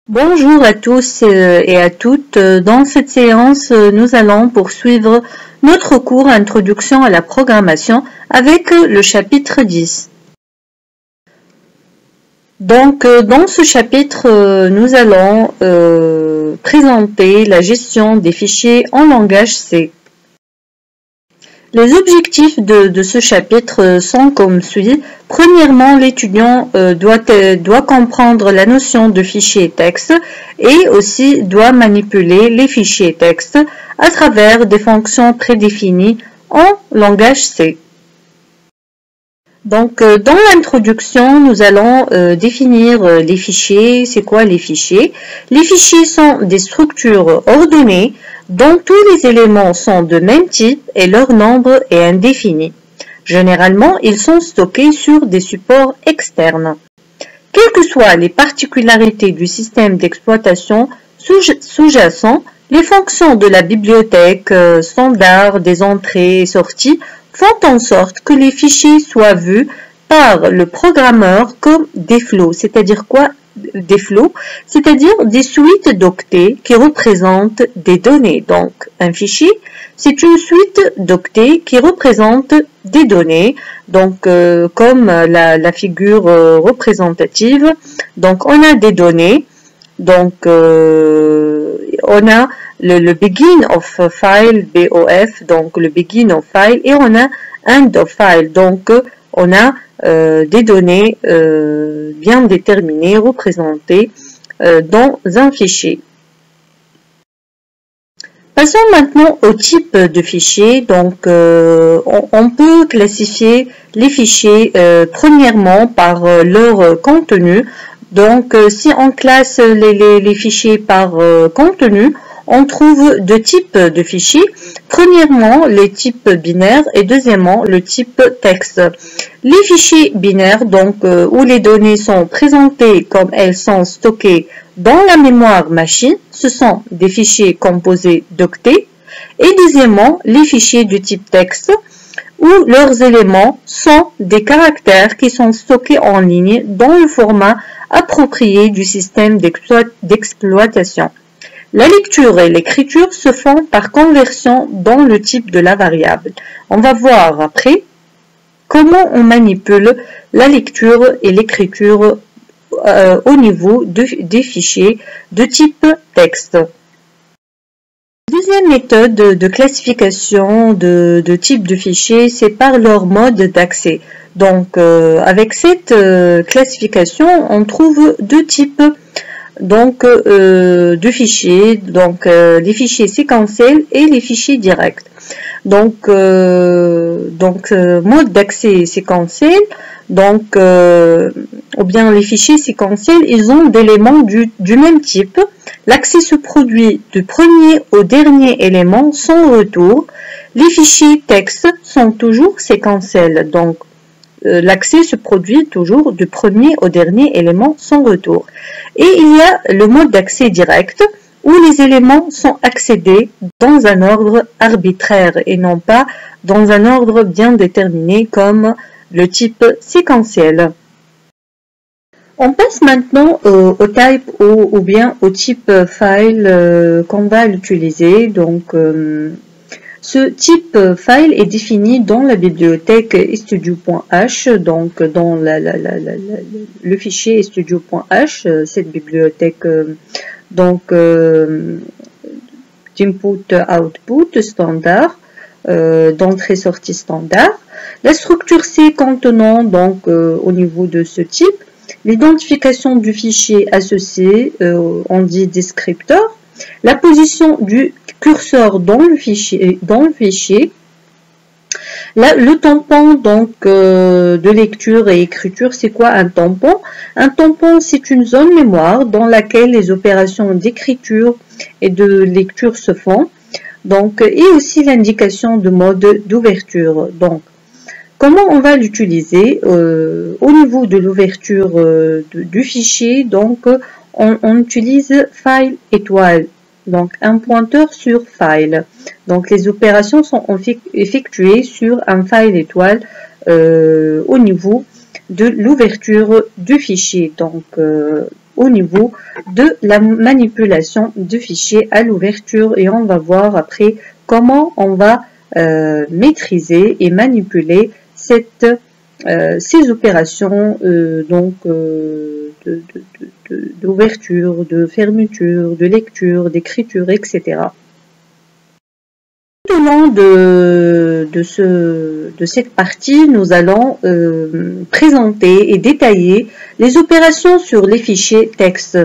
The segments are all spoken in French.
Bonjour à tous et à toutes. Dans cette séance, nous allons poursuivre notre cours Introduction à la programmation avec le chapitre 10. Donc, dans ce chapitre, nous allons présenter la gestion des fichiers en langage C. Les objectifs de ce chapitre sont comme suit. Premièrement, l'étudiant doit comprendre la notion de fichier texte et aussi doit manipuler les fichiers texte à travers des fonctions prédéfinies en langage C. Donc, dans l'introduction, nous allons définir les fichiers. C'est quoi les fichiers? Les fichiers sont des structures ordonnées dont tous les éléments sont de même type et leur nombre est indéfini. Généralement, ils sont stockés sur des supports externes. Quelles que soient les particularités du système d'exploitation sous-jacent, les fonctions de la bibliothèque standard des entrées et sorties font en sorte que les fichiers soient vus par le programmeur comme des flots. C'est-à-dire quoi? Des flots, c'est-à-dire des suites d'octets qui représentent des données. Donc, un fichier, c'est une suite d'octets qui représente des données. Donc, comme la figure représentative, donc on a des données. Donc, on a le begin of file, BOF, donc le begin of file, et on a end of file. Donc, on a des données bien déterminées, représentées dans un fichier. Passons maintenant au type de fichier. Donc, on peut classifier les fichiers premièrement par leur contenu. Donc, si on classe les fichiers par contenu, on trouve deux types de fichiers. Premièrement, les types binaires et deuxièmement, le type texte. Les fichiers binaires, donc où les données sont présentées comme elles sont stockées dans la mémoire machine, ce sont des fichiers composés d'octets. Et deuxièmement, les fichiers du type texte, où leurs éléments sont des caractères qui sont stockés en ligne dans le format approprié du système d'exploitation. La lecture et l'écriture se font par conversion dans le type de la variable. On va voir après comment on manipule la lecture et l'écriture au niveau des fichiers de type texte. Deuxième méthode de classification de type de fichiers, c'est par leur mode d'accès. Donc, avec cette classification, on trouve deux types de fichiers, donc les fichiers séquentiels et les fichiers directs. Donc mode d'accès séquentiel, donc ou bien les fichiers séquentiels, ils ont d'éléments du même type. L'accès se produit du premier au dernier élément sans retour. Les fichiers texte sont toujours séquentiels, donc l'accès se produit toujours du premier au dernier élément sans retour. Et il y a le mode d'accès direct où les éléments sont accédés dans un ordre arbitraire et non pas dans un ordre bien déterminé comme le type séquentiel. On passe maintenant au type ou bien au type file qu'on va utiliser. Donc, ce type file est défini dans la bibliothèque studio.h, donc dans le fichier studio.h, cette bibliothèque d'input-output standard, d'entrée-sortie standard. La structure C contenant donc au niveau de ce type l'identification du fichier associé, on dit descripteur, la position du curseur dans le fichier, là, le tampon donc de lecture et écriture, c'est quoi un tampon? Un tampon, c'est une zone mémoire dans laquelle les opérations d'écriture et de lecture se font. Donc, et aussi l'indication de mode d'ouverture. Donc, comment on va l'utiliser au niveau de l'ouverture du fichier? Donc, on utilise file étoile. Donc, un pointeur sur file. Donc, les opérations sont effectuées sur un file étoile au niveau de l'ouverture du fichier. Donc, au niveau de la manipulation de fichiers à l'ouverture et on va voir après comment on va maîtriser et manipuler ces opérations d'ouverture, de fermeture, de lecture, d'écriture, etc. Tout au long de cette partie, nous allons présenter et détailler les opérations sur les fichiers texte.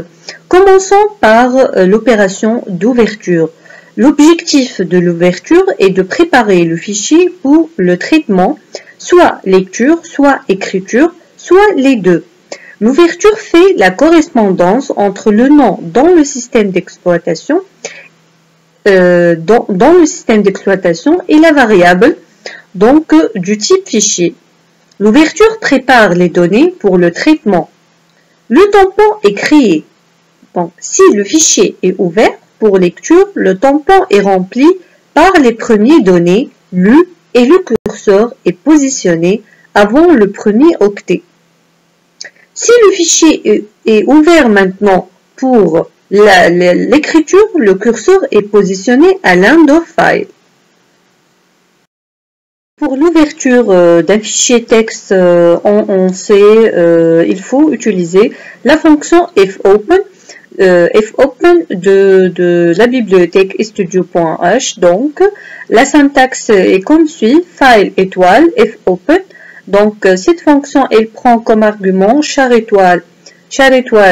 Commençons par l'opération d'ouverture. L'objectif de l'ouverture est de préparer le fichier pour le traitement, soit lecture, soit écriture, soit les deux. L'ouverture fait la correspondance entre le nom dans le système d'exploitation et la variable donc du type fichier. L'ouverture prépare les données pour le traitement. Le tampon est créé. Donc, si le fichier est ouvert pour lecture, le tampon est rempli par les premières données lues et le curseur est positionné avant le premier octet. Si le fichier est ouvert maintenant pour l'écriture, le curseur est positionné à l'end of file. Pour l'ouverture d'un fichier texte, on sait il faut utiliser la fonction fopen. Fopen de la bibliothèque studio.h. Donc, la syntaxe est comme suit, file étoile fopen. Donc, cette fonction, elle prend comme argument char étoile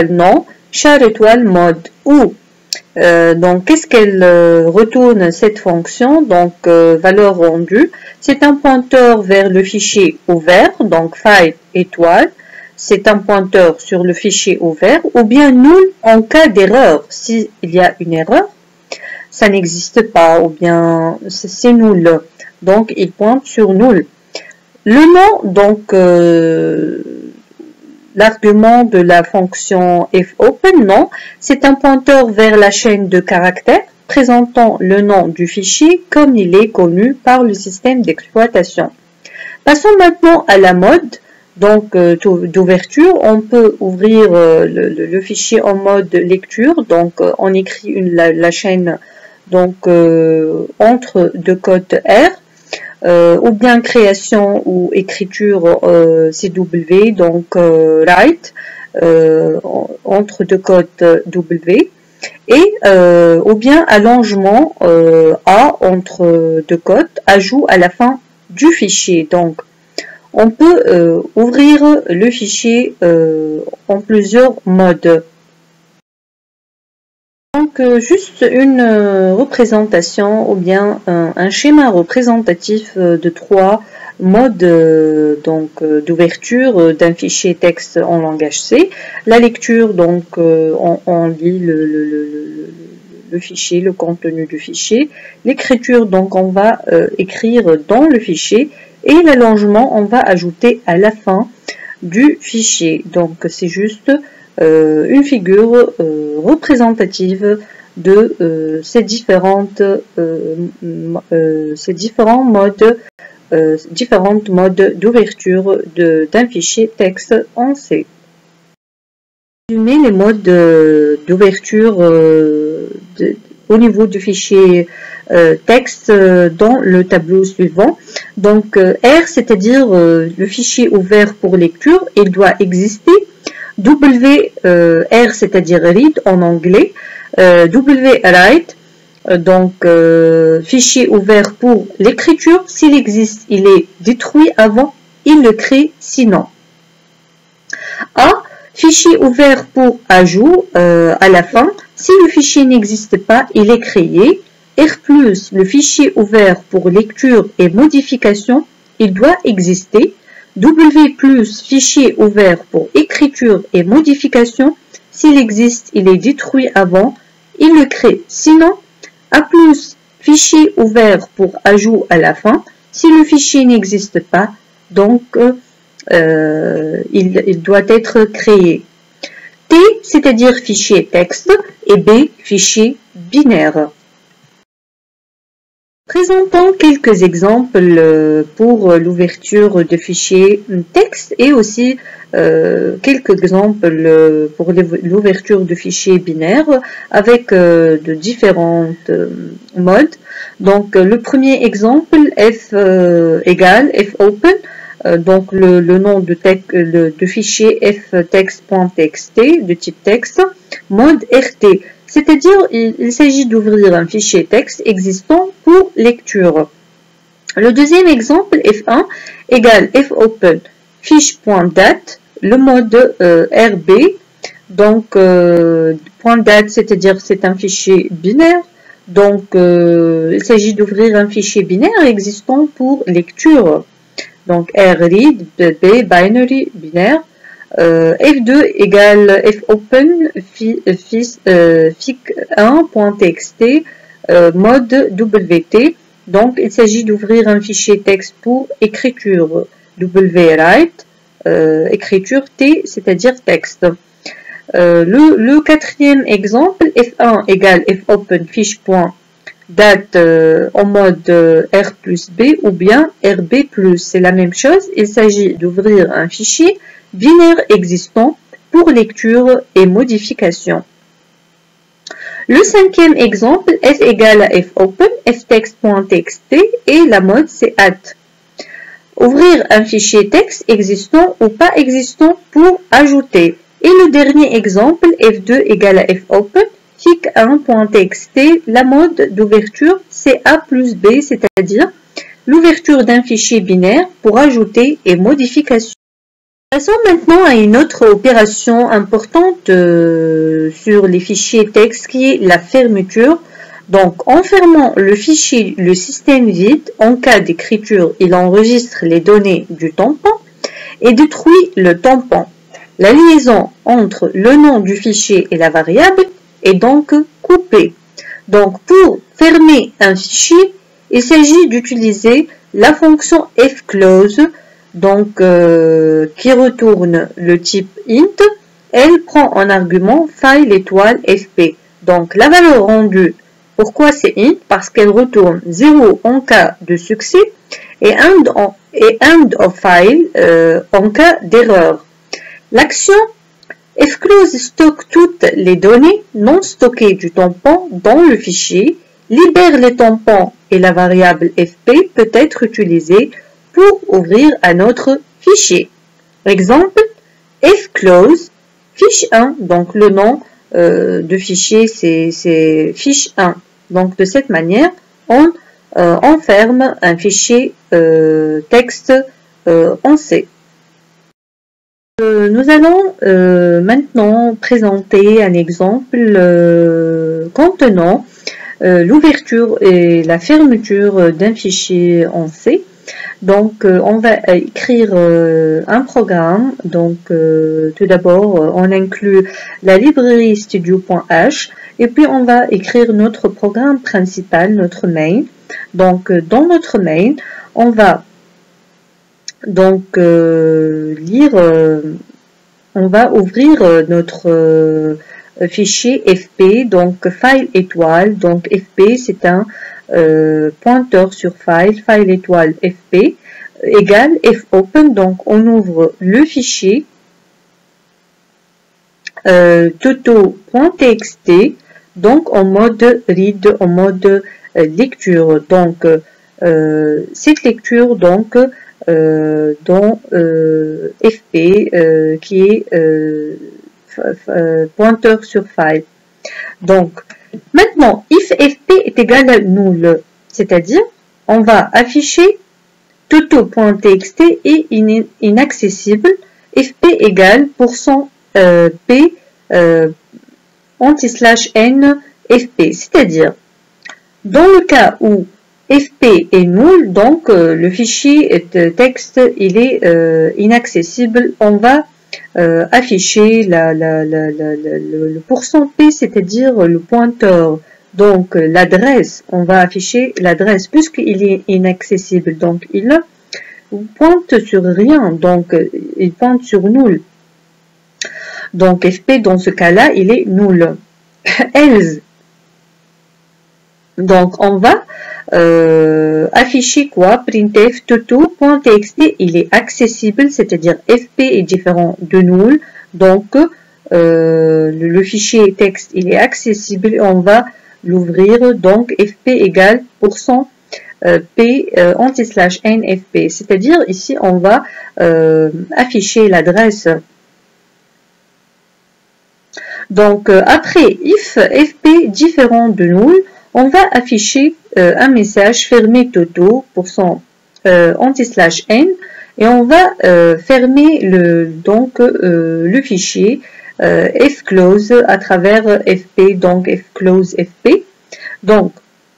non, char étoile mode ou. Donc, qu'est-ce qu'elle retourne cette fonction? Donc, valeur rendue. C'est un pointeur vers le fichier ouvert, donc file étoile. C'est un pointeur sur le fichier ouvert ou bien nul en cas d'erreur. S'il y a une erreur, ça n'existe pas ou bien c'est nul. Donc, il pointe sur nul. Le nom, donc, l'argument de la fonction fopen, non, c'est un pointeur vers la chaîne de caractères présentant le nom du fichier comme il est connu par le système d'exploitation. Passons maintenant à la mode. Donc, d'ouverture, on peut ouvrir le fichier en mode lecture. Donc, on écrit la chaîne donc, entre deux codes R. Ou bien création ou écriture CW, donc write, entre deux codes W. Et ou bien allongement A entre deux codes, ajout à la fin du fichier. Donc, on peut ouvrir le fichier en plusieurs modes. Donc, juste une représentation ou bien un schéma représentatif de trois modes d'ouverture d'un fichier texte en langage C. La lecture, donc, on lit le fichier, le contenu du fichier. L'écriture, donc, on va écrire dans le fichier. Et l'allongement, on va ajouter à la fin du fichier. Donc, c'est juste une figure représentative de ces différents modes d'ouverture d'un fichier texte en C. Résumer les modes d'ouverture au niveau du fichier texte dans le tableau suivant. Donc R, c'est-à-dire le fichier ouvert pour lecture, il doit exister. WR, c'est-à-dire read en anglais. WRite, donc fichier ouvert pour l'écriture. S'il existe, il est détruit avant, il le crée sinon. A, fichier ouvert pour ajout à la fin. Si le fichier n'existe pas, il est créé. R+, le fichier ouvert pour lecture et modification, il doit exister. W+, fichier ouvert pour écriture et modification, s'il existe, il est détruit avant, il le crée. Sinon, A+, fichier ouvert pour ajout à la fin, si le fichier n'existe pas, donc il doit être créé. T, c'est-à-dire fichier texte, et B, fichier binaire. Présentons quelques exemples pour l'ouverture de fichiers texte et aussi quelques exemples pour l'ouverture de fichiers binaires avec de différents modes. Donc le premier exemple, f égale fopen, donc le nom de fichier ftext.txt de type texte, mode RT. C'est-à-dire, il s'agit d'ouvrir un fichier texte existant pour lecture. Le deuxième exemple, F1 égale fopen fiche.date, le mode RB. Donc, .date, c'est-à-dire c'est un fichier binaire. Donc, il s'agit d'ouvrir un fichier binaire existant pour lecture. Donc, read, B, binary, binaire. F2 égale fopen fic1.txt mode WT. Donc, il s'agit d'ouvrir un fichier texte pour écriture write, écriture T, c'est-à-dire texte. Le quatrième exemple, F1 égale fopen fiche.date en mode R plus B ou bien RB+. C'est la même chose, il s'agit d'ouvrir un fichier binaire existant pour lecture et modification. Le cinquième exemple, f égale à fopen ftext.txt et la mode c'est add. Ouvrir un fichier texte existant ou pas existant pour ajouter. Et le dernier exemple, f2 égale à fopen fic1.txt, la mode d'ouverture c'est A plus B, c'est-à-dire l'ouverture d'un fichier binaire pour ajouter et modification. Passons maintenant à une autre opération importante sur les fichiers texte qui est la fermeture. Donc, en fermant le fichier, le système vide, en cas d'écriture, il enregistre les données du tampon et détruit le tampon. La liaison entre le nom du fichier et la variable est donc coupée. Donc, pour fermer un fichier, il s'agit d'utiliser la fonction fclose, donc qui retourne le type int. Elle prend en argument file étoile fp. Donc la valeur rendue, pourquoi c'est int? Parce qu'elle retourne 0 en cas de succès et end of file en cas d'erreur. L'action fclose stocke toutes les données non stockées du tampon dans le fichier, libère les tampons et la variable fp peut être utilisée pour ouvrir un autre fichier. Exemple, fclose fiche1, donc le nom de fichier c'est fiche1. Donc de cette manière, on enferme un fichier texte en C. Nous allons maintenant présenter un exemple contenant l'ouverture et la fermeture d'un fichier en C. Donc, on va écrire un programme. Donc, tout d'abord, on inclut la librairie studio.h et puis on va écrire notre programme principal, notre main. Donc, dans notre main, on va donc lire, on va ouvrir notre fichier fp, donc file étoile. Donc, fp, c'est un pointeur sur file étoile fp égale fopen, donc on ouvre le fichier toto.txt, donc en mode read, en mode lecture. Donc cette lecture donc dans fp qui est pointeur sur file. Donc maintenant, if fp est égal à nul, c'est-à-dire on va afficher toto.txt est inaccessible, fp égale %p anti/n fp, c'est-à-dire dans le cas où fp est nul, donc le fichier texte il est inaccessible, on va afficher le %p, c'est-à-dire le pointeur. Donc l'adresse, on va afficher l'adresse puisqu'il est inaccessible. Donc il pointe sur rien, donc il pointe sur nul. Donc fp dans ce cas-là, il est nul. Else, Donc, on va afficher quoi? Printf toto.txt, il est accessible, c'est-à-dire fp est différent de null. Donc, le fichier texte, il est accessible. On va l'ouvrir. Donc, fp égale %p anti/nfp. C'est-à-dire, ici, on va afficher l'adresse. Donc, après if fp différent de null, on va afficher un message fermé toto %anti/n et on va fermer le fichier fclose à travers fp, donc fclose fp. Donc,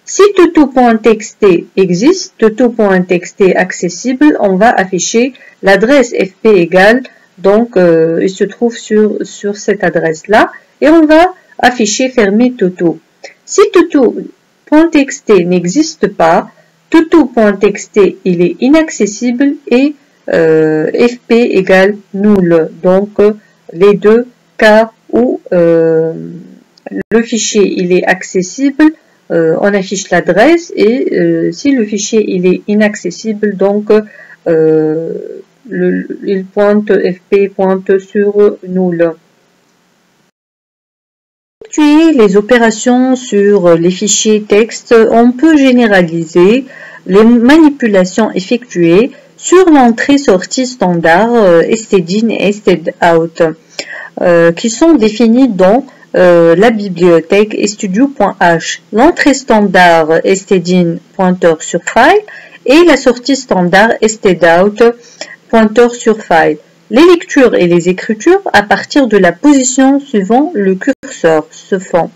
si toto.txt existe, toto.txt accessible, on va afficher l'adresse fp égale, donc il se trouve sur cette adresse-là, et on va afficher fermé toto. Si toto.txt n'existe pas, toto.txt il est inaccessible et fp égale null. Donc les deux cas où le fichier il est accessible, on affiche l'adresse, et si le fichier il est inaccessible, donc il pointe, fp pointe sur null. Les opérations sur les fichiers texte, on peut généraliser les manipulations effectuées sur l'entrée-sortie standard stdin et stdout qui sont définies dans la bibliothèque studio.h. L'entrée standard stdin pointeur sur file et la sortie standard stdout pointeur sur file. Les lectures et les écritures à partir de la position suivant le curseur se font.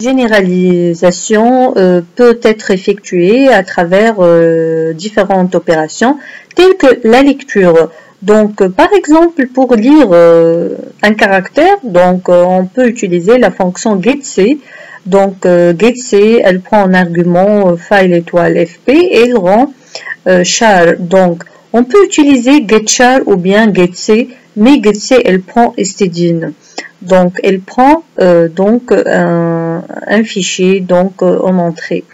Généralisation peut être effectuée à travers différentes opérations telles que la lecture. Donc, par exemple, pour lire un caractère, donc on peut utiliser la fonction getC. Donc, getC, elle prend en argument file étoile fp et elle rend char. Donc, on peut utiliser getchar ou bien getC, mais getC, elle prend stdin. Donc, elle prend un fichier donc en entrée.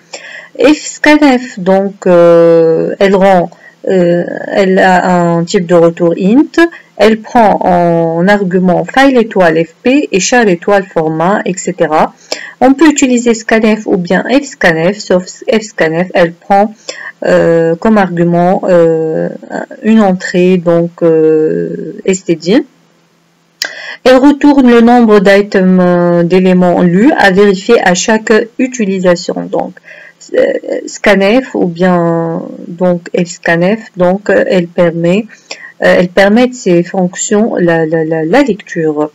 Fscanf, donc, elle a un type de retour int. Elle prend en argument file étoile fp et char étoile format, etc. On peut utiliser scanf ou bien fscanf, sauf fscanf, elle prend comme argument une entrée, donc stdin. Elle retourne le nombre d'items d'éléments lus à vérifier à chaque utilisation. Donc, scanf ou bien donc fscanf, donc elle permet de ces fonctions la lecture.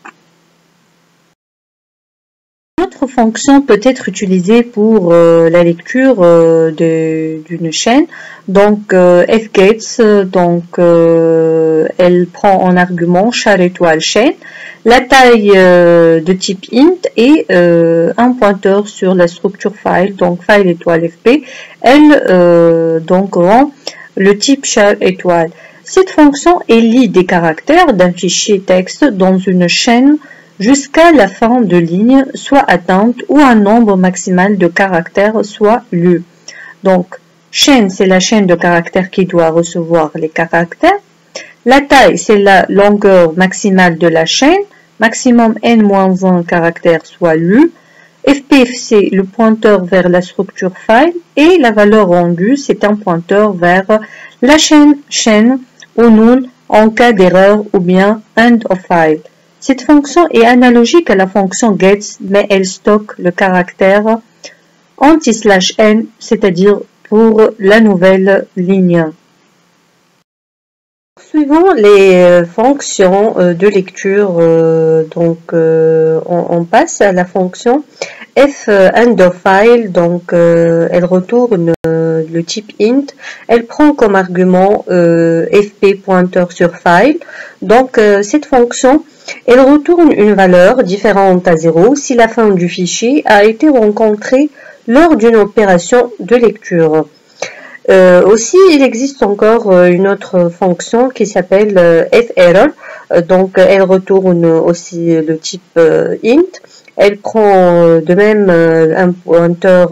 Une autre fonction peut être utilisée pour la lecture d'une chaîne. Donc fgets, donc elle prend en argument char étoile chaîne, la taille de type int et un pointeur sur la structure file, donc file étoile fp. Elle donc rend le type char étoile. Cette fonction lit des caractères d'un fichier texte dans une chaîne jusqu'à la fin de ligne soit atteinte ou un nombre maximal de caractères soit lu. Donc, chaîne, c'est la chaîne de caractères qui doit recevoir les caractères. La taille, c'est la longueur maximale de la chaîne, maximum n-1 caractères soit lu. FPF, c'est le pointeur vers la structure file et la valeur rendue, c'est un pointeur vers la chaîne ou null en cas d'erreur ou bien end of file. Cette fonction est analogique à la fonction gets, mais elle stocke le caractère anti/n, c'est-à-dire pour la nouvelle ligne. Suivant les fonctions de lecture, on passe à la fonction fEndOfFile, donc elle retourne le type int, elle prend comme argument fp pointeur sur file. Donc cette fonction, elle retourne une valeur différente à 0 si la fin du fichier a été rencontrée lors d'une opération de lecture. Aussi, il existe encore une autre fonction qui s'appelle fError. Donc, elle retourne aussi le type int. elle prend de même un pointeur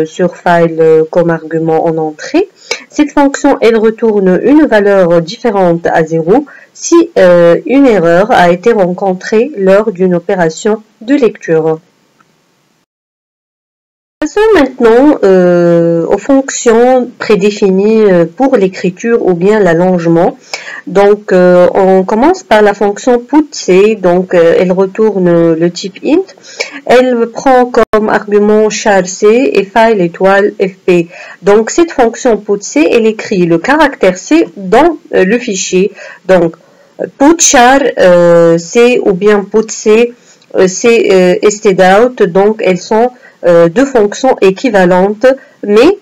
sur file comme argument en entrée. Cette fonction, elle retourne une valeur différente à 0 si une erreur a été rencontrée lors d'une opération de lecture. Passons maintenant aux fonctions prédéfinies pour l'écriture ou bien l'allongement. Donc, on commence par la fonction putC. Donc, elle retourne le type int. Elle prend comme argument char c et file étoile fp. Donc, cette fonction putC, elle écrit le caractère c dans le fichier. Donc, putchar c ou bien putC, c'est stdout. Donc, elles sont deux fonctions équivalentes, mais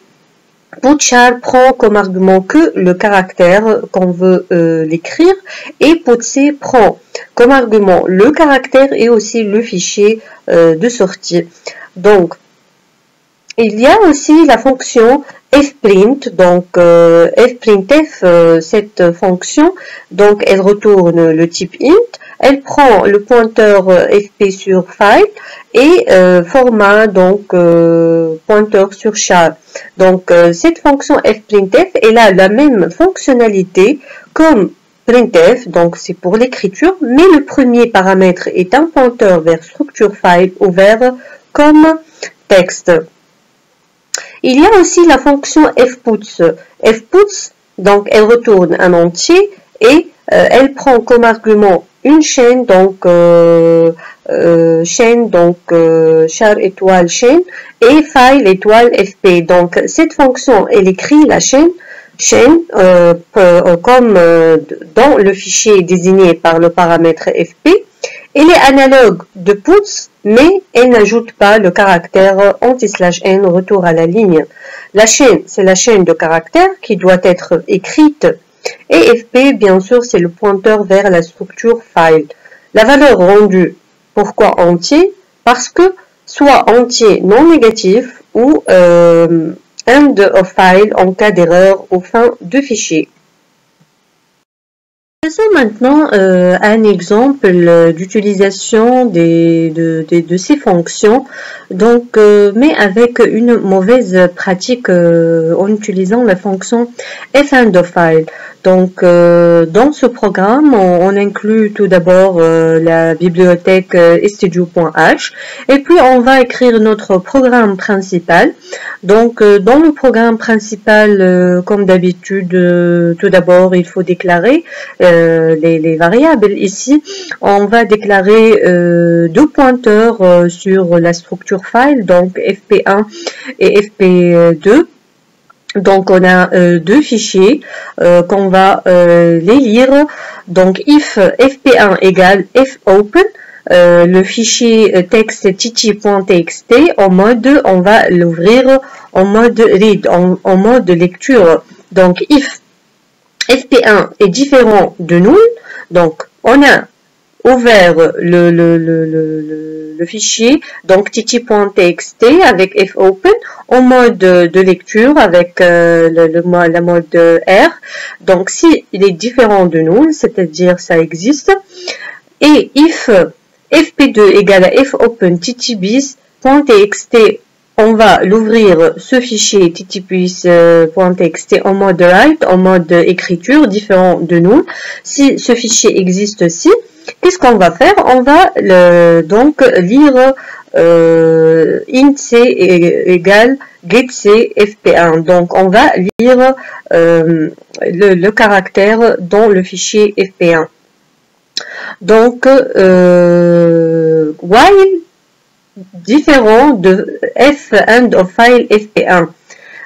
putchar prend comme argument que le caractère qu'on veut l'écrire et putC prend comme argument le caractère et aussi le fichier de sortie. Donc, il y a aussi la fonction fprint. Donc, fprintf, cette fonction, donc elle retourne le type int. Elle prend le pointeur fp sur file et format donc pointeur sur char. Donc cette fonction fprintf, elle a la même fonctionnalité comme printf, donc c'est pour l'écriture, mais le premier paramètre est un pointeur vers structure file ouvert comme texte. Il y a aussi la fonction fputs. Fputs, donc elle retourne un entier et elle prend comme argument une chaîne, donc char étoile chaîne et file étoile fp. Donc cette fonction, elle écrit la chaîne comme dans le fichier désigné par le paramètre fp. Elle est analogue de puts, mais elle n'ajoute pas le caractère anti/n retour à la ligne. La chaîne, c'est la chaîne de caractères qui doit être écrite. Et fp, bien sûr, c'est le pointeur vers la structure file. La valeur rendue, pourquoi entier? Parce que soit entier non négatif ou end of file en cas d'erreur aux fins de fichier. Passons maintenant à un exemple d'utilisation de ces fonctions, donc, mais avec une mauvaise pratique en utilisant la fonction fEndOfFile. Donc, dans ce programme, on inclut tout d'abord la bibliothèque studio.h et puis on va écrire notre programme principal. Donc, dans le programme principal, comme d'habitude, tout d'abord, il faut déclarer les variables. Ici, on va déclarer deux pointeurs sur la structure file, donc fp1 et fp2. Donc, on a deux fichiers qu'on va les lire. Donc, if fp1 égale fopen, le fichier texte titi.txt en mode, on va l'ouvrir en mode read, en mode lecture. Donc, if fp1 est différent de null, donc on a ouvert le fichier, donc titi.txt avec fopen en mode de lecture avec la mode R. Donc, si il est différent de null, c'est-à-dire ça existe, et if fp2 égale à fopen ttbis.txt, on va l'ouvrir ce fichier ttbis.txt en mode write, en mode écriture, différent de null. Si ce fichier existe aussi, qu'est-ce qu'on va faire? On va donc lire int c égale getC fp1. Donc, on va lire le caractère dans le fichier fp1. Donc, while différent de fEndOfFile fp1.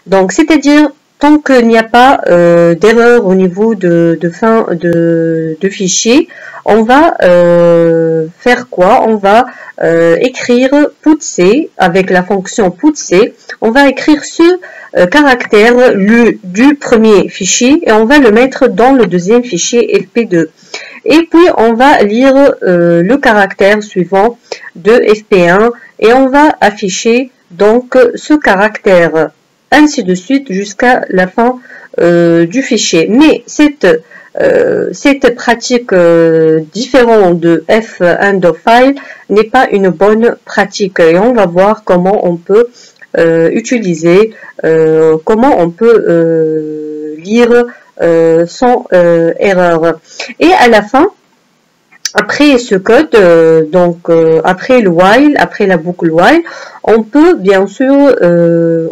Donc, c'est-à-dire, tant qu'il n'y a pas d'erreur au niveau de fin de fichier, on va faire quoi? On va écrire putC avec la fonction putC. On va écrire ce caractère du premier fichier et on va le mettre dans le deuxième fichier fp2. Et puis, on va lire le caractère suivant de fp1 et on va afficher donc ce caractère, ainsi de suite jusqu'à la fin du fichier. Mais cette cette pratique différente de f end of file n'est pas une bonne pratique et on va voir comment on peut utiliser, comment on peut lire sans erreur. Et à la fin, après ce code, après le while, après la boucle while, on peut bien sûr,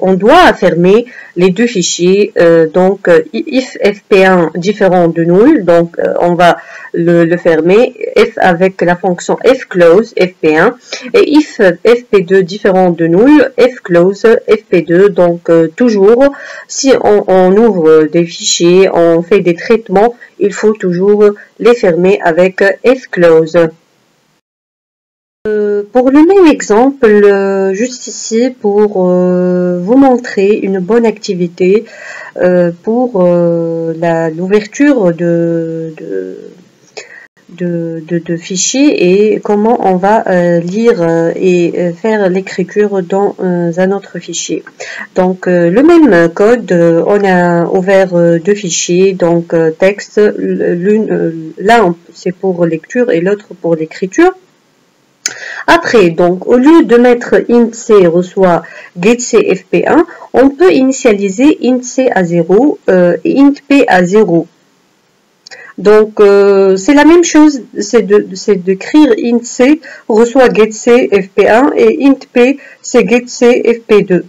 on doit fermer les deux fichiers, if fp1 différent de nul, donc on va le fermer, f avec la fonction fclose fp1, et if fp2 différent de nul, fclose fp2, donc toujours, si on ouvre des fichiers, on fait des traitements, il faut toujours les fermer avec fclose. Pour le même exemple, juste ici pour vous montrer une bonne activité pour l'ouverture de fichiers et comment on va lire et faire l'écriture dans un autre fichier. Donc le même code, on a ouvert deux fichiers, donc texte, l'un c'est pour lecture et l'autre pour l'écriture. Après, donc, au lieu de mettre int_c reçoit getC fp1, on peut initialiser int_c à 0 et int_p à 0. Donc, c'est la même chose, c'est d'écrire int_c reçoit getC fp1 et int_p c'est getC fp2.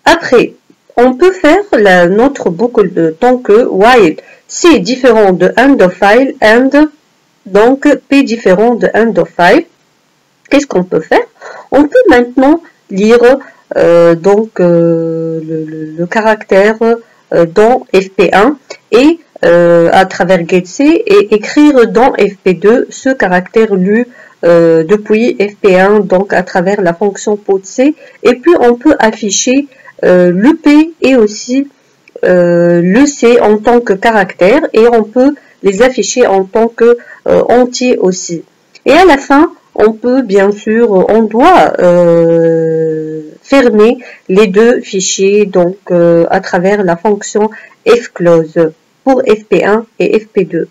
Après, on peut faire notre boucle de tant que while c différent de end of file and donc p différent de end of file. Qu'est-ce qu'on peut faire? On peut maintenant lire le caractère dans fp1 et à travers getC et écrire dans fp2 ce caractère lu depuis fp1 donc à travers la fonction potC, et puis on peut afficher le p et aussi le c en tant que caractère et on peut les afficher en tant que entier aussi. Et à la fin, on peut bien sûr, on doit fermer les deux fichiers donc à travers la fonction fclose pour fp1 et fp2.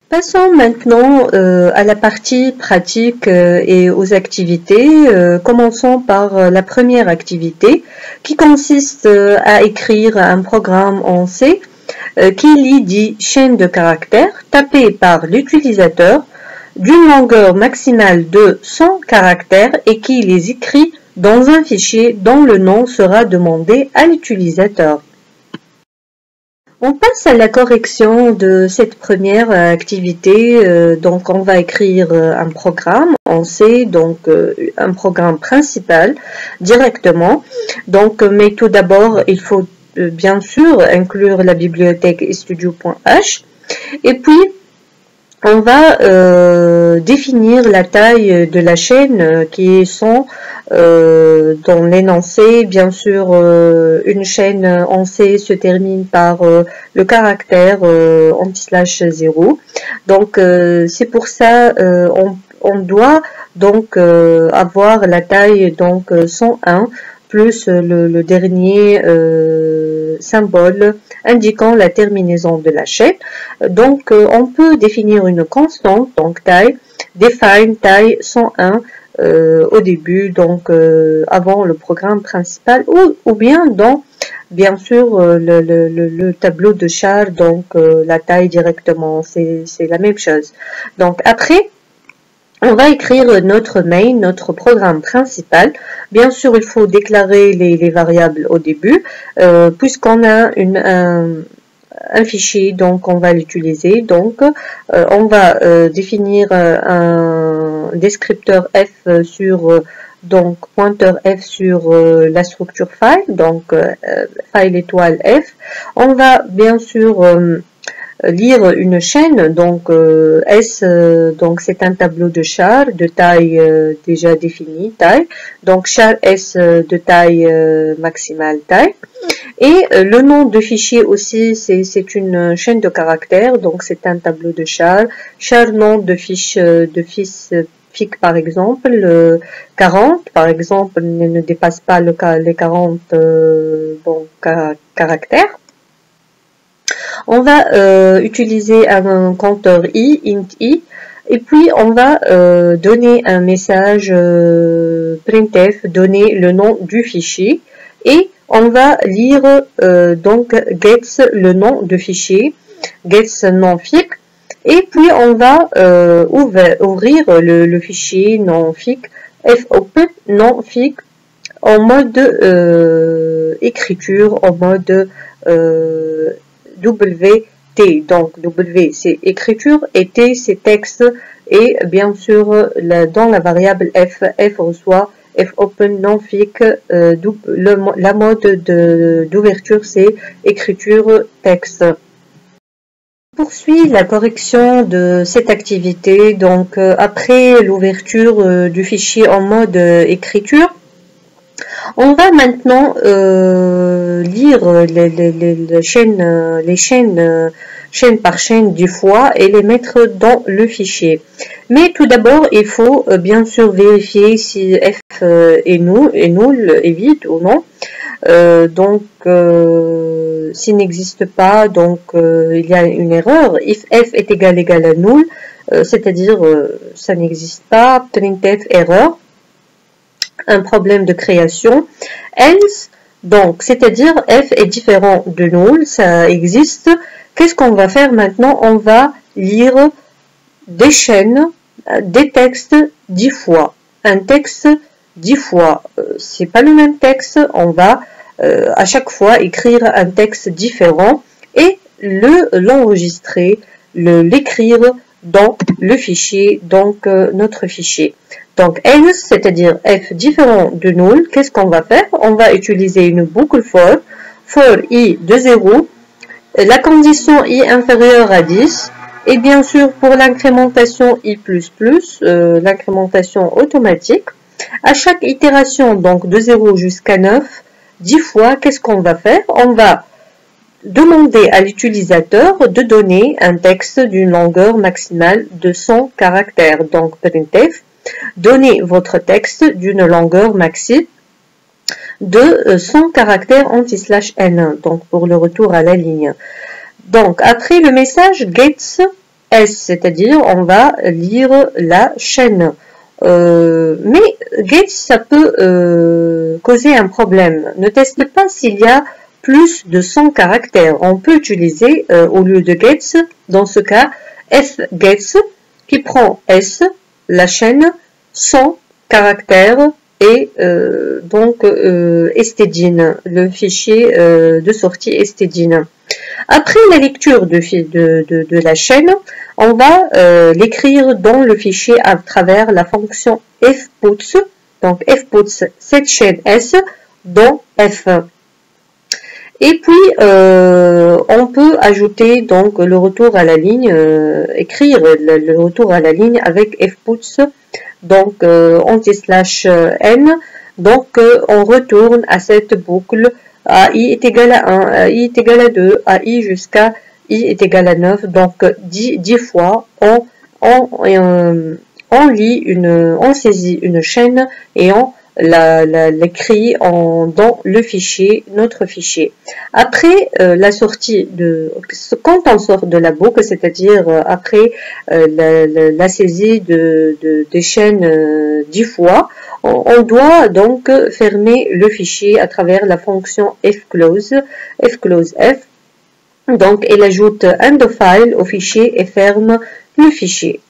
Passons maintenant à la partie pratique et aux activités. Commençons par la première activité qui consiste à écrire un programme en C qui lit 10 chaînes de caractères tapées par l'utilisateur d'une longueur maximale de 100 caractères et qui les écrit dans un fichier dont le nom sera demandé à l'utilisateur. On passe à la correction de cette première activité. Donc on va écrire un programme en C, donc un programme principal directement. Donc, mais tout d'abord, il faut bien sûr inclure la bibliothèque studio.h et puis on va définir la taille de la chaîne qui est 100 dans l'énoncé. Bien sûr, une chaîne en C se termine par le caractère /0. Donc, c'est pour ça on doit donc avoir la taille donc 101 plus le dernier symbole indiquant la terminaison de la chaîne. Donc, on peut définir une constante, donc taille, define taille 101 au début, donc avant le programme principal, ou bien dans, bien sûr, le tableau de char, donc la taille directement, c'est la même chose. Donc, après, on va écrire notre main, notre programme principal. Bien sûr, il faut déclarer les variables au début, puisqu'on a un fichier, donc on va l'utiliser. Donc, on va définir un descripteur f sur donc pointeur f sur la structure file, donc file étoile f. On va bien sûr lire une chaîne, donc S, donc c'est un tableau de char de taille déjà définie, taille, donc char S de taille maximale taille, et le nom de fichier aussi c'est une chaîne de caractères, donc c'est un tableau de char nom de fiche fic par exemple, 40 par exemple ne dépasse pas les 40 caractères. On va utiliser un compteur i, int i, et puis on va donner un message printf, donner le nom du fichier, et on va lire donc gets le nom du fichier, gets non-fic, et puis on va ouvrir le fichier non-fic, fopen non-fic, en mode écriture, en mode WT. Donc W c'est écriture et T c'est texte, et bien sûr dans la variable F reçoit fopen non-fic, la mode d'ouverture c'est écriture texte. Poursuit la correction de cette activité. Donc après l'ouverture du fichier en mode écriture, on va maintenant lire les chaînes chaîne par chaîne du fois et les mettre dans le fichier. Mais tout d'abord, il faut bien sûr vérifier si f est nul, est vide ou non. S'il n'existe pas, donc il y a une erreur. If f est égal à nul, c'est-à-dire ça n'existe pas, printf erreur, un problème de création. Else, donc c'est-à-dire f est différent de nul, ça existe. Qu'est-ce qu'on va faire maintenant? On va lire des chaînes, des textes 10 fois. Un texte 10 fois, c'est pas le même texte. On va à chaque fois écrire un texte différent et l'enregistrer, l'écrire dans le fichier, donc notre fichier. Donc else, c'est-à-dire f différent de nul, qu'est-ce qu'on va faire? On va utiliser une boucle for i de 0, la condition i inférieure à 10, et bien sûr pour l'incrémentation i++, l'incrémentation automatique. À chaque itération, donc de 0 jusqu'à 9, 10 fois, qu'est-ce qu'on va faire? On va demander à l'utilisateur de donner un texte d'une longueur maximale de 100 caractères. Donc printf, donnez votre texte d'une longueur maxi de 100 caractères anti/n, donc pour le retour à la ligne. Donc après le message gets s, c'est-à-dire on va lire la chaîne. Mais gets, ça peut causer un problème. Ne teste pas s'il y a plus de 100 caractères. On peut utiliser au lieu de gets, dans ce cas, fgets qui prend s, la chaîne, 100 caractères et stdin, le fichier de sortie stdin. Après la lecture de la chaîne, on va l'écrire dans le fichier à travers la fonction fputs. Donc fputs cette chaîne S dans f. Et puis on peut ajouter donc le retour à la ligne, écrire le retour à la ligne avec fputs donc anti/n. Donc on retourne à cette boucle. AI est égal à 1, AI est égal à 2, AI jusqu'à I est égal à 9. Donc 10 fois on saisit une chaîne et on l'écrit dans le fichier, notre fichier. Après la sortie quand on sort de la boucle, c'est-à-dire après la saisie des chaînes 10 fois, on doit donc fermer le fichier à travers la fonction fclose f. Donc elle ajoute end of file au fichier et ferme le fichier.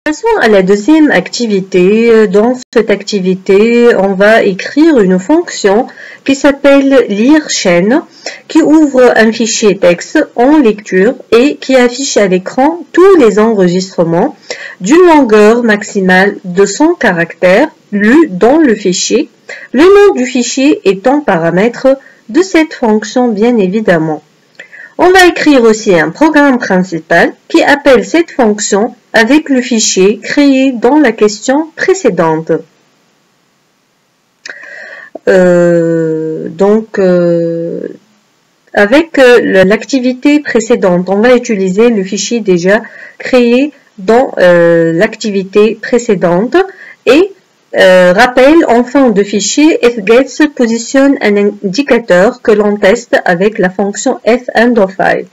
Passons à la deuxième activité. Dans cette activité, on va écrire une fonction qui s'appelle lire chaîne, qui ouvre un fichier texte en lecture et qui affiche à l'écran tous les enregistrements d'une longueur maximale de 100 caractères lus dans le fichier, le nom du fichier étant paramètre de cette fonction bien évidemment. On va écrire aussi un programme principal qui appelle cette fonction avec le fichier créé dans la question précédente. Avec l'activité précédente, on va utiliser le fichier déjà créé dans l'activité précédente et Rappel, en fin de fichier, fgets positionne un indicateur que l'on teste avec la fonction fEndOfFile.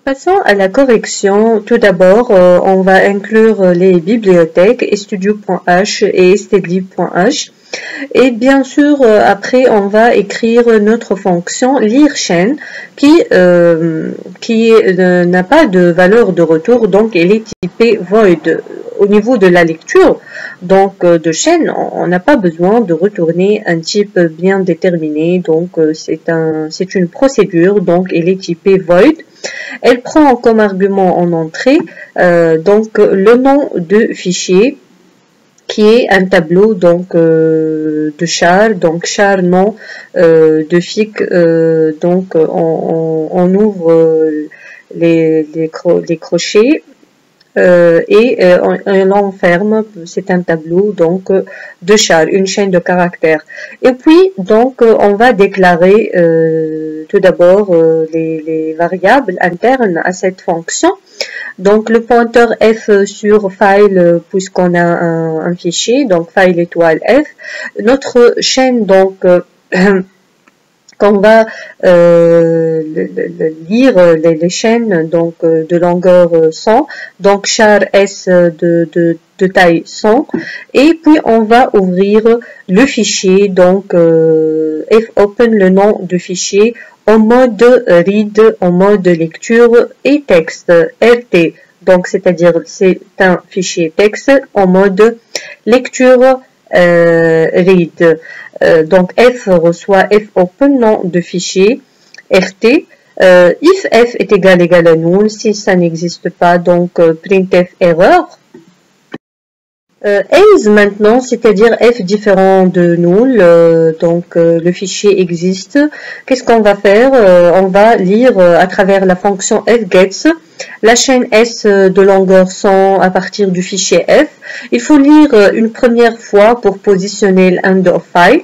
Passons à la correction. Tout d'abord, on va inclure les bibliothèques studio.h et stdlib.h. Et bien sûr, après, on va écrire notre fonction lire chaîne qui n'a pas de valeur de retour, donc elle est typée void. Au niveau de la lecture, donc de chaîne, on n'a pas besoin de retourner un type bien déterminé, donc c'est une procédure, donc elle est typée void. Elle prend comme argument en entrée donc le nom de fichier qui est un tableau donc de char, donc char nom de fic, donc on ouvre les crochets et on enferme, c'est un tableau donc de char, une chaîne de caractères. Et puis donc on va déclarer tout d'abord les variables internes à cette fonction. Donc le pointeur f sur file puisqu'on a un fichier, donc file étoile f. Notre chaîne donc qu'on va lire les chaînes donc de longueur 100, donc char s de taille 100, et puis on va ouvrir le fichier donc fopen, le nom du fichier, en mode read, en mode lecture, et texte rt, donc c'est-à-dire c'est un fichier texte en mode lecture read. Donc f reçoit fopen, nom de fichier, rt, if f est égal à null, si ça n'existe pas, donc printf erreur. Else maintenant, c'est-à-dire f différent de null, donc le fichier existe. Qu'est-ce qu'on va faire? On va lire à travers la fonction fgets la chaîne s de longueur 100 à partir du fichier f. Il faut lire une première fois pour positionner l'EndOfFile.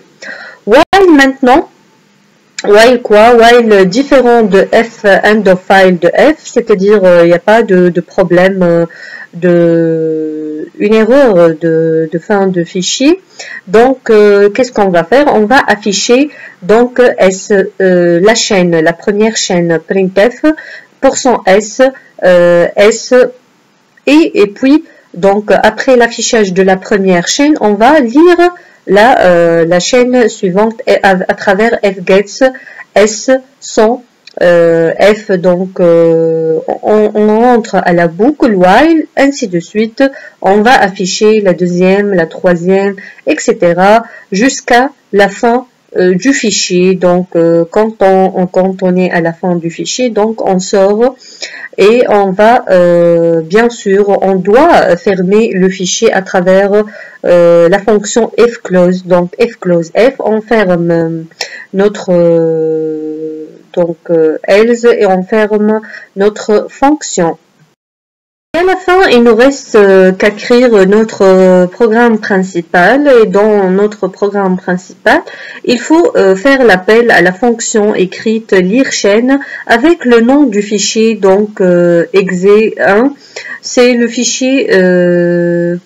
While maintenant, while quoi? While différent de fEndOfFile de f, c'est-à-dire il n'y a pas de problème une erreur de fin de fichier. Donc qu'est-ce qu'on va faire? On va afficher donc la chaîne, la première chaîne printf %s s, et puis donc après l'affichage de la première chaîne, on va lire la chaîne suivante à travers fgets s 100 f, donc on rentre à la boucle while, ainsi de suite. On va afficher la deuxième, la troisième, etc. jusqu'à la fin du fichier. Donc quand on est à la fin du fichier, donc on sort et on va bien sûr, on doit fermer le fichier à travers la fonction fclose. Donc fclose f, on ferme notre donc else et on ferme notre fonction. Et à la fin, il nous reste qu'à écrire notre programme principal, et dans notre programme principal, il faut faire l'appel à la fonction écrite lire chaîne avec le nom du fichier, donc exe1. C'est le fichier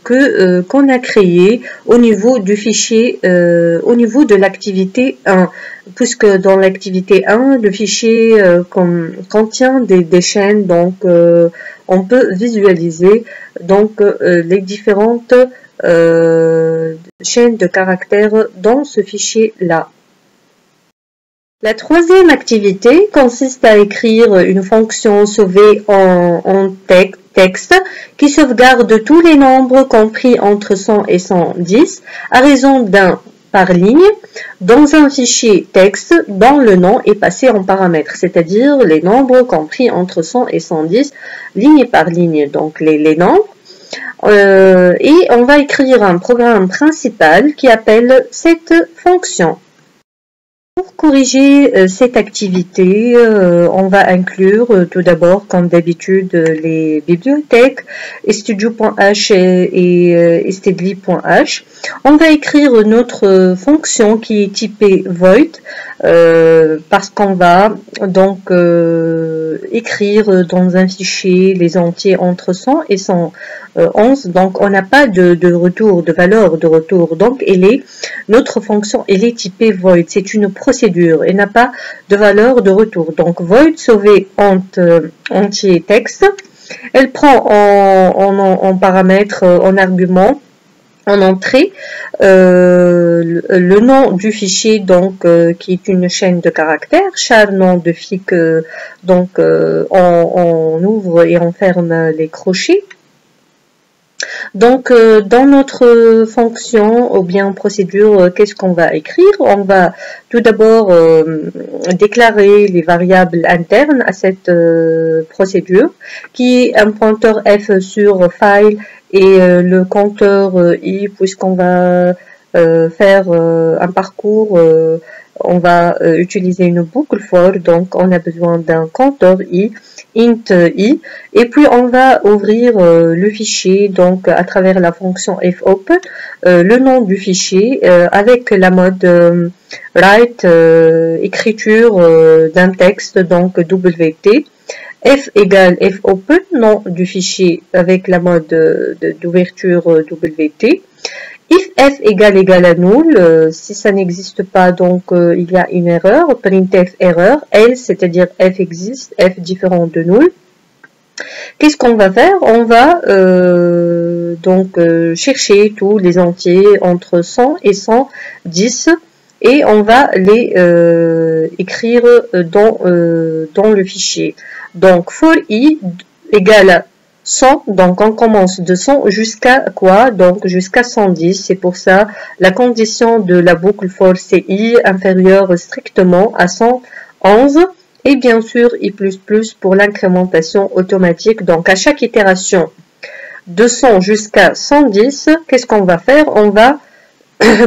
qu'on a créé au niveau du fichier, au niveau de l'activité 1, puisque dans l'activité 1, le fichier contient des chaînes, donc on peut visualiser donc les différentes chaînes de caractères dans ce fichier-là. La troisième activité consiste à écrire une fonction sauvée en texte qui sauvegarde tous les nombres compris entre 100 et 110 à raison d'un par ligne dans un fichier texte dont le nom est passé en paramètres, c'est-à-dire les nombres compris entre 100 et 110 ligne par ligne, donc les nombres. Et on va écrire un programme principal qui appelle cette fonction. Pour corriger cette activité, on va inclure tout d'abord, comme d'habitude, les bibliothèques studio.h et stdlib.h. On va écrire notre fonction qui est typée void parce qu'on va donc écrire dans un fichier les entiers entre 100 et 111. Donc, on n'a pas de retour, de valeur de retour. Donc, notre fonction, elle est typée void. C'est une procédure. Elle n'a pas de valeur de retour. Donc, void sauver entier texte. Elle prend en paramètre, en argument, en entrée, le nom du fichier, donc qui est une chaîne de caractères, char nom de fic, donc on ouvre et on ferme les crochets. Donc dans notre fonction ou bien procédure, qu'est-ce qu'on va écrire? On va tout d'abord déclarer les variables internes à cette procédure, qui est un pointeur f sur file et le compteur i, puisqu'on va faire un parcours, on va utiliser une boucle for, donc on a besoin d'un compteur i, int i, et puis on va ouvrir le fichier donc à travers la fonction fopen, le nom du fichier avec la mode write, écriture d'un texte, donc wt, f égale fopen, nom du fichier avec la mode d'ouverture wt. If f égale à nul, si ça n'existe pas, donc il y a une erreur, printf erreur, else, c'est-à-dire f existe, f différent de nul. Qu'est-ce qu'on va faire? On va donc chercher tous les entiers entre 100 et 110 et on va les écrire dans le fichier. Donc for i égale à 100, donc on commence de 100 jusqu'à quoi? Donc jusqu'à 110, c'est pour ça la condition de la boucle for c'est i inférieure strictement à 111 et bien sûr i++ pour l'incrémentation automatique. Donc à chaque itération de 100 jusqu'à 110, qu'est-ce qu'on va faire? On va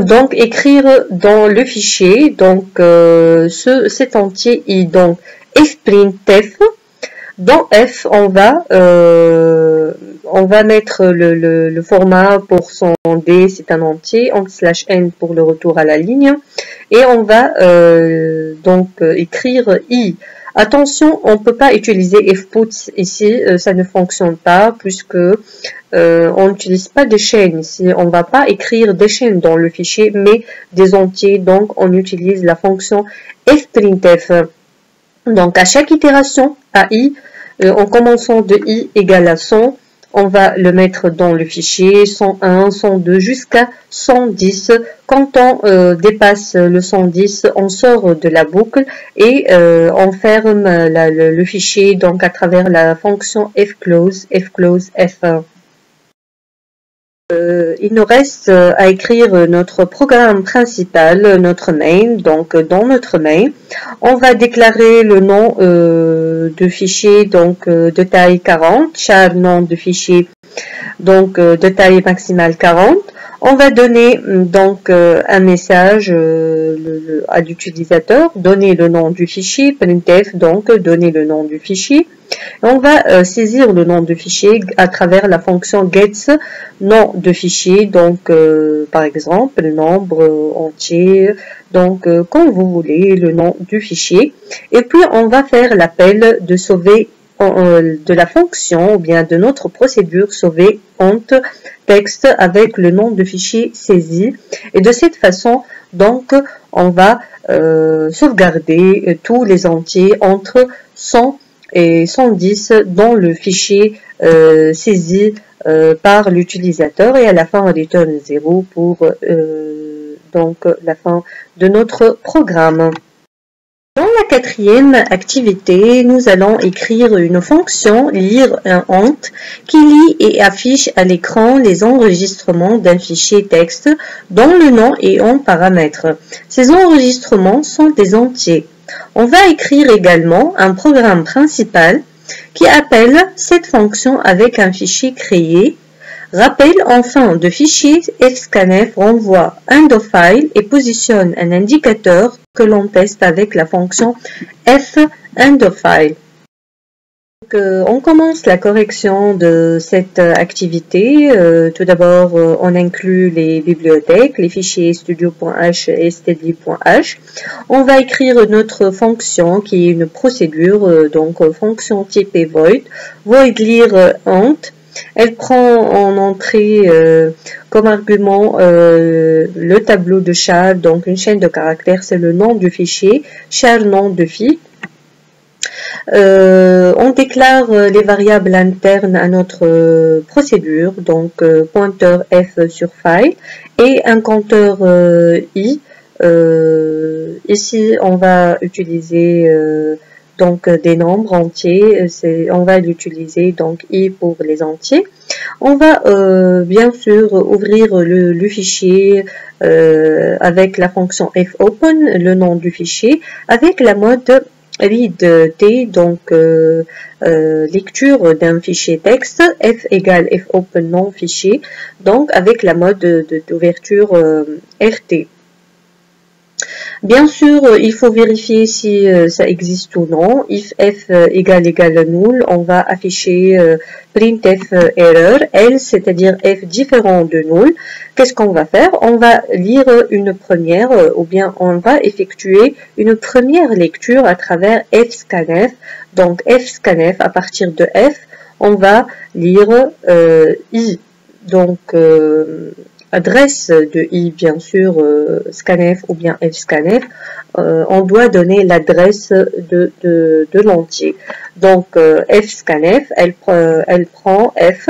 donc écrire dans le fichier donc cet entier i, donc fprintf. Dans f, on va mettre le format pour son d, c'est un entier, /n pour le retour à la ligne, et on va donc écrire i. Attention, on ne peut pas utiliser fputs ici, ça ne fonctionne pas puisque on n'utilise pas des chaînes ici. On ne va pas écrire des chaînes dans le fichier, mais des entiers. Donc, on utilise la fonction fprintf. Donc, à chaque itération, à i, en commençant de i égale à 100, on va le mettre dans le fichier 101, 102 jusqu'à 110. Quand on dépasse le 110, on sort de la boucle et on ferme le fichier donc à travers la fonction fclose, f1. Il nous reste à écrire notre programme principal, notre main. Donc dans notre main, on va déclarer le nom de fichier donc de taille 40, char nom de fichier donc de taille maximale 40. On va donner donc un message à l'utilisateur, donner le nom du fichier, printf, donc donner le nom du fichier. On va saisir le nom du fichier à travers la fonction gets nom de fichier, donc par exemple le nombre entier, donc comme vous voulez le nom du fichier. Et puis on va faire l'appel de sauver de la fonction ou bien de notre procédure sauver ent texte avec le nom de fichier saisi, et de cette façon donc on va sauvegarder tous les entiers entre 100 et 110 dans le fichier saisi par l'utilisateur, et à la fin on return 0 pour donc la fin de notre programme. Dans la quatrième activité, nous allons écrire une fonction lire un ent qui lit et affiche à l'écran les enregistrements d'un fichier texte dont le nom est en paramètre. Ces enregistrements sont des entiers. On va écrire également un programme principal qui appelle cette fonction avec un fichier créé. Rappel en fin de fichier, fscanf renvoie end of file et positionne un indicateur que l'on teste avec la fonction f end of file. On commence la correction de cette activité. Tout d'abord, on inclut les bibliothèques, les fichiers studio.h et std.h. On va écrire notre fonction qui est une procédure, donc fonction type est void. Void lire int. Elle prend en entrée comme argument le tableau de char, donc une chaîne de caractères, c'est le nom du fichier, char nom de fille. On déclare les variables internes à notre procédure, donc pointeur f sur file et un compteur i. Ici, on va utiliser donc des nombres entiers. On va l'utiliser donc i pour les entiers. On va bien sûr ouvrir le fichier avec la fonction fopen, le nom du fichier, avec la mode read-t, donc lecture d'un fichier texte, f égale fopen nom fichier, donc avec la mode d'ouverture rt. Bien sûr, il faut vérifier si ça existe ou non. If f égale nul, on va afficher printf error, else, c'est-à-dire f différent de nul. Qu'est-ce qu'on va faire? On va lire une première, ou bien on va effectuer une première lecture à travers fscanf. Donc fscanf, à partir de f, on va lire i. Donc adresse de i, bien sûr, scanf ou bien fscanf, on doit donner l'adresse de l'entier. Donc fscanf, elle prend f,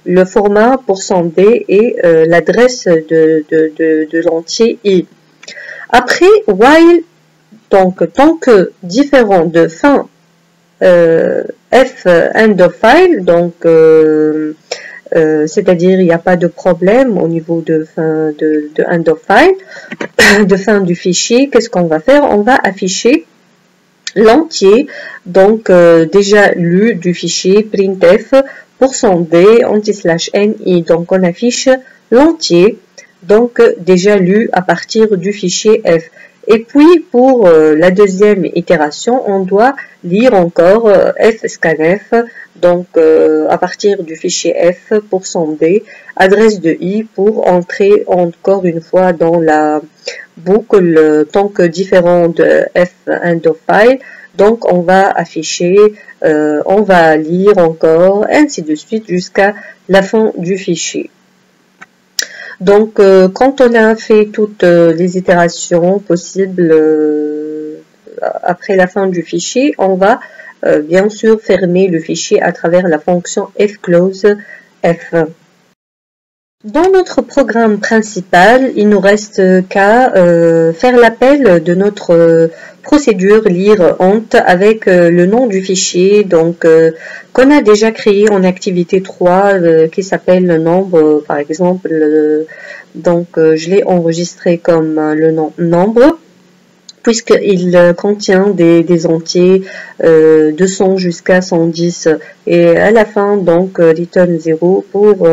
le format %d et l'adresse de l'entier i. Après, while, donc tant que différent de fin f end of file, donc c'est-à-dire il n'y a pas de problème au niveau de fin de end of file, de fin du fichier. Qu'est-ce qu'on va faire? On va afficher l'entier, donc déjà lu du fichier printf %d anti/ni, donc on affiche l'entier, donc déjà lu à partir du fichier f. Et puis pour la deuxième itération, on doit lire encore fscanf, donc à partir du fichier f %d, adresse de i, pour entrer encore une fois dans la boucle tant que différent de f end of file. Donc on va afficher, on va lire encore, ainsi de suite jusqu'à la fin du fichier. Donc, quand on a fait toutes les itérations possibles après la fin du fichier, on va bien sûr fermer le fichier à travers la fonction fclose f. Dans notre programme principal, il nous reste qu'à faire l'appel de notre procédure lire int avec le nom du fichier, donc qu'on a déjà créé en activité 3 qui s'appelle le nombre, par exemple. Donc je l'ai enregistré comme le nom nombre, puisqu'il contient des entiers de 100 jusqu'à 110, et à la fin donc return 0 pour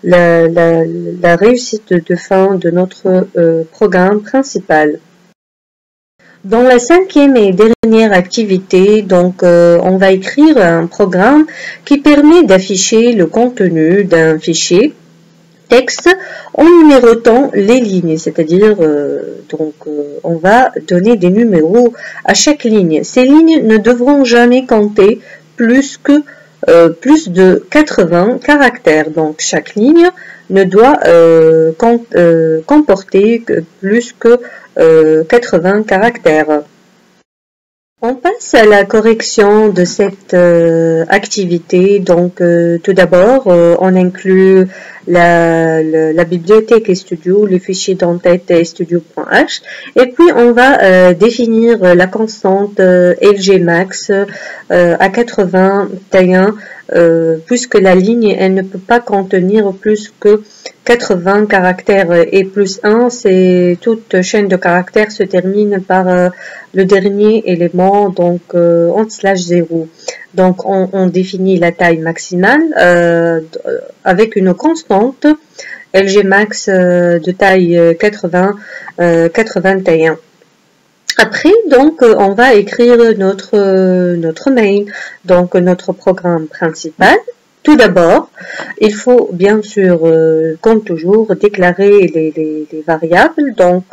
la réussite de fin de notre programme principal. Dans la cinquième et dernière activité, donc on va écrire un programme qui permet d'afficher le contenu d'un fichier texte en numérotant les lignes, c'est-à-dire on va donner des numéros à chaque ligne. Ces lignes ne devront jamais compter plus de 80 caractères. Donc chaque ligne ne doit comporter que plus que 80 caractères. On passe à la correction de cette activité. Donc tout d'abord, on inclut la bibliothèque studio, le fichier d'entête studio.h, et puis on va définir la constante lgmax à 81, puisque la ligne elle ne peut pas contenir plus que 80 caractères, et plus 1, c'est toute chaîne de caractères se termine par le dernier élément, donc /0. Donc on définit la taille maximale avec une constante lgmax de taille 81. Après, donc, on va écrire notre main, donc notre programme principal. Tout d'abord, il faut bien sûr, comme toujours, déclarer les variables. Donc,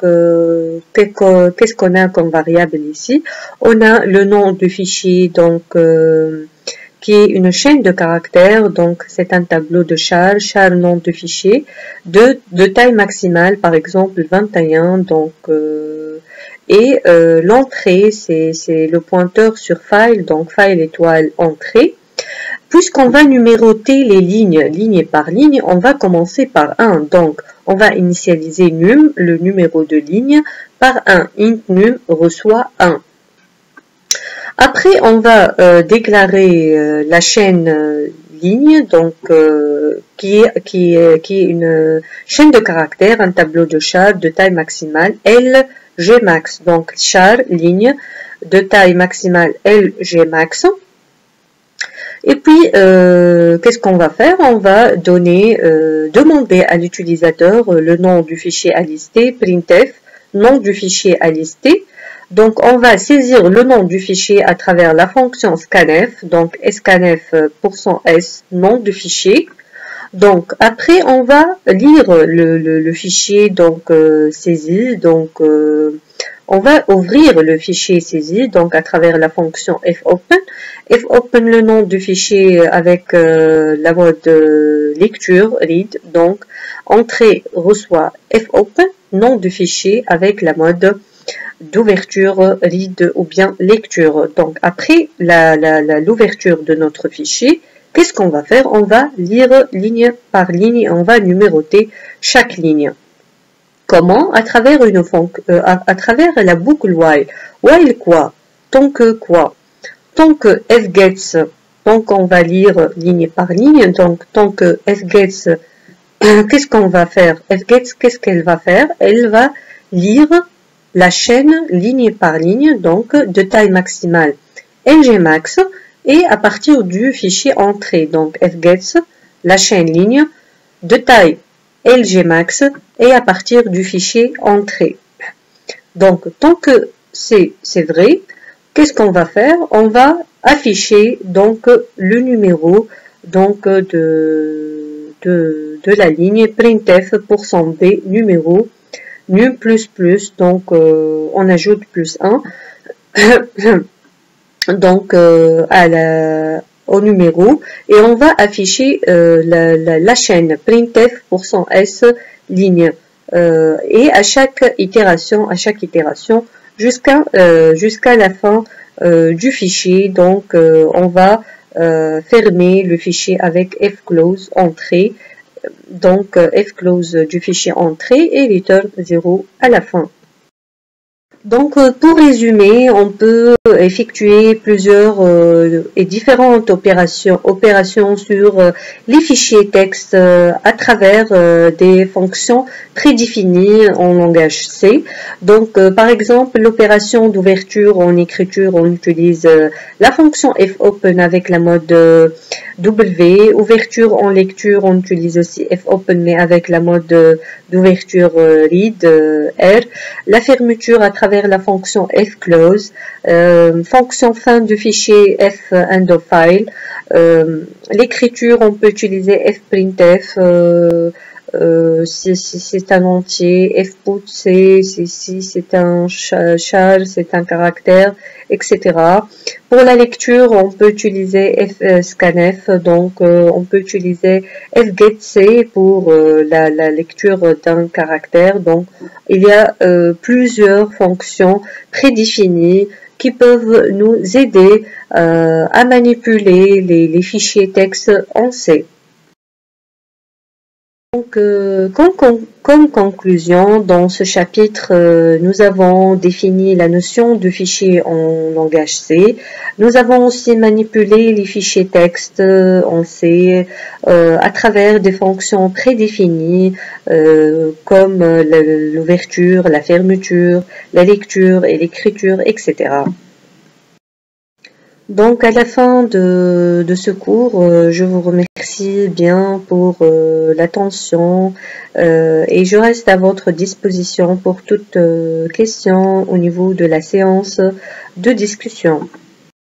qu'est-ce qu'on a comme variable ici? On a le nom du fichier, donc, qui est une chaîne de caractères. Donc, c'est un tableau de char, nom de fichier, de taille maximale, par exemple 21. Donc, et l'entrée, c'est le pointeur sur file, donc file étoile entrée. Puisqu'on va numéroter les lignes, ligne par ligne, on va commencer par 1. Donc, on va initialiser num, le numéro de ligne, par 1. Int num reçoit 1. Après, on va déclarer la chaîne ligne, donc qui est une chaîne de caractères, un tableau de char de taille maximale LGmax. Donc, char ligne de taille maximale LGmax. Et puis, qu'est-ce qu'on va faire? On va demander à l'utilisateur le nom du fichier à lister, printf, nom du fichier à lister. Donc, on va saisir le nom du fichier à travers la fonction scanf, donc scanf%s, nom du fichier. Donc, après, on va lire le fichier donc saisi. Donc, on va ouvrir le fichier saisi donc à travers la fonction fopen. Fopen le nom du fichier avec la mode lecture, read. Donc, entrée reçoit fopen, nom du fichier avec la mode d'ouverture, read ou bien lecture. Donc, après l'ouverture de notre fichier, qu'est-ce qu'on va faire? On va lire ligne par ligne et on va numéroter chaque ligne. Comment? À travers à travers la boucle while. While quoi? Tant que quoi? Tant que fgets, donc on va lire ligne par ligne. Donc tant que fgets, qu'est-ce qu'on va faire? Fgets, qu'est-ce qu'elle va faire? Elle va lire la chaîne ligne par ligne, donc de taille maximale ngmax, et à partir du fichier entrée. Donc fgets, la chaîne ligne de taille lgmax et à partir du fichier entrée. Donc, tant que c'est vrai, qu'est-ce qu'on va faire? On va afficher donc le numéro donc de la ligne printf%b numéro num plus, donc on ajoute plus 1 donc au numéro, et on va afficher la chaîne printf%s ligne et à chaque itération jusqu'à la fin du fichier. Donc on va fermer le fichier avec fclose entrée, donc fclose du fichier entrée et return 0 à la fin. Donc, pour résumer, on peut effectuer plusieurs et différentes opérations sur les fichiers texte à travers des fonctions prédéfinies en langage C. Donc, par exemple, l'opération d'ouverture en écriture, on utilise la fonction fopen avec la mode W. Ouverture en lecture, on utilise aussi fopen mais avec la mode d'ouverture read R. La fermeture à travers la fonction fclose, fonction fin du fichier f_end of file, l'écriture on peut utiliser fprintf si c'est un entier, fput si c'est un char, c'est un caractère, etc. Pour la lecture, on peut utiliser fscanf, donc on peut utiliser fgetc pour la lecture d'un caractère. Donc il y a plusieurs fonctions prédéfinies qui peuvent nous aider à manipuler les fichiers texte en C. Donc, comme conclusion, dans ce chapitre, nous avons défini la notion de fichier en langage C. Nous avons aussi manipulé les fichiers texte en C à travers des fonctions prédéfinies comme l'ouverture, la fermeture, la lecture et l'écriture, etc. Donc, à la fin de ce cours, je vous remercie. Merci bien pour l'attention et je reste à votre disposition pour toute question au niveau de la séance de discussion.